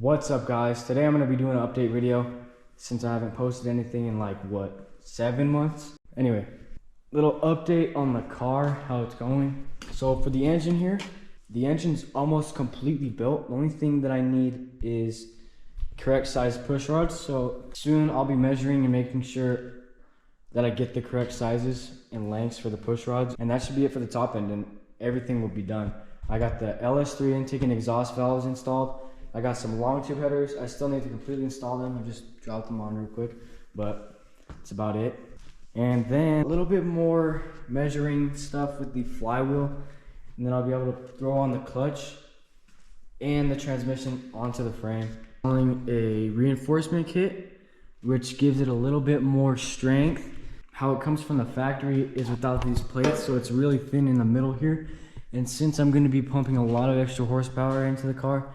What's up, guys? Today I'm going to be doing an update video since I haven't posted anything in like 7 months. Anyway, little update on the car, how it's going. So for the engine here, the engine's almost completely built. The only thing that I need is correct size push rods. So soon I'll be measuring and making sure that I get the correct sizes and lengths for the push rods, and that should be it for the top end, and everything will be done. I got the LS3 intake and exhaust valves installed. I got some long tube headers. I still need to completely install them. I just dropped them on real quick, but that's about it. And then a little bit more measuring stuff with the flywheel, and then I'll be able to throw on the clutch and the transmission onto the frame. Installing a reinforcement kit, which gives it a little bit more strength. How it comes from the factory is without these plates, so it's really thin in the middle here. And since I'm going to be pumping a lot of extra horsepower into the car,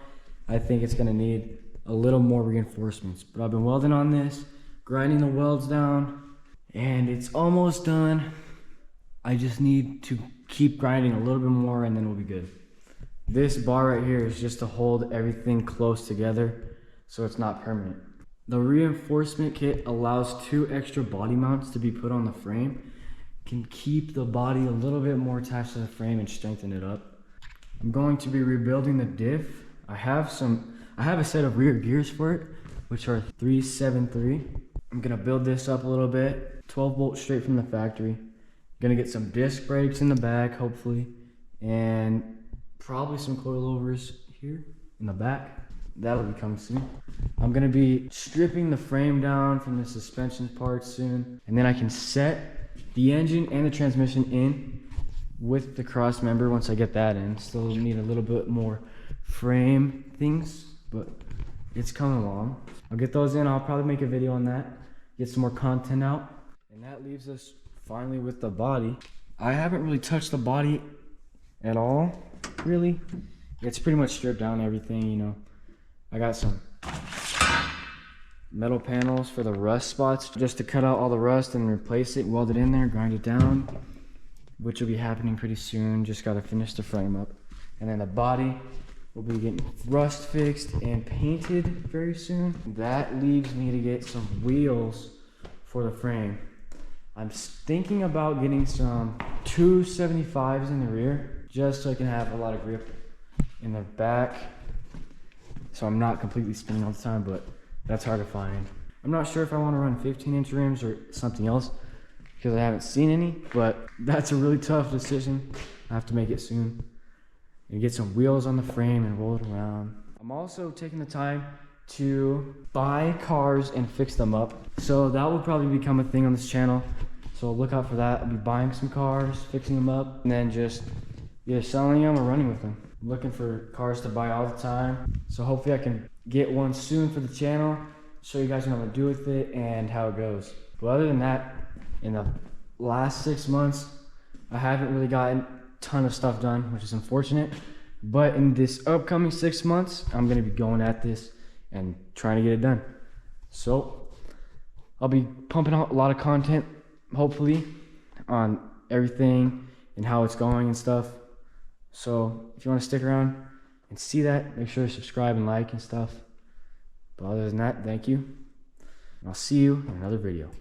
I think it's going to need a little more reinforcements. But I've been welding on this, grinding the welds down, and it's almost done. I just need to keep grinding a little bit more and then we'll be good. This bar right here is just to hold everything close together so it's not permanent. The reinforcement kit allows 2 extra body mounts to be put on the frame. Can keep the body a little bit more attached to the frame and strengthen it up. I'm going to be rebuilding the diff. I have a set of rear gears for it, which are 373. I'm gonna build this up a little bit, 12 volts straight from the factory. Gonna get some disc brakes in the back, hopefully, and probably some coilovers here in the back. That'll be coming soon. I'm gonna be stripping the frame down from the suspension parts soon, and then I can set the engine and the transmission in with the cross member once I get that in. Still need a little bit more frame things, but it's coming along. I'll get those in. I'll probably make a video on that, get some more content out, and that leaves us finally with the body. I haven't really touched the body at all, really. It's pretty much stripped down everything, you know. I got some metal panels for the rust spots just to cut out all the rust and replace it, weld it in there, grind it down, which will be happening pretty soon. Just got to finish the frame up, and then the body will be getting rust fixed and painted very soon. That leaves me to get some wheels for the frame. I'm thinking about getting some 275s in the rear, just so I can have a lot of grip in the back, so I'm not completely spinning all the time, but that's hard to find. I'm not sure if I want to run 15-inch rims or something else, because I haven't seen any, but that's a really tough decision. I have to make it soon. And get some wheels on the frame and roll it around. I'm also taking the time to buy cars and fix them up. So that will probably become a thing on this channel. So look out for that. I'll be buying some cars, fixing them up, and then just either selling them or running with them. I'm looking for cars to buy all the time. So hopefully I can get one soon for the channel, show you guys what I'm gonna do with it and how it goes. But other than that, in the last 6 months, I haven't really gotten ton of stuff done, which is unfortunate, but in this upcoming 6 months I'm going to be going at this and trying to get it done. So I'll be pumping out a lot of content, hopefully, on everything and how it's going and stuff. So if you want to stick around and see that, make sure to subscribe and like and stuff. But other than that, thank you, and I'll see you in another video.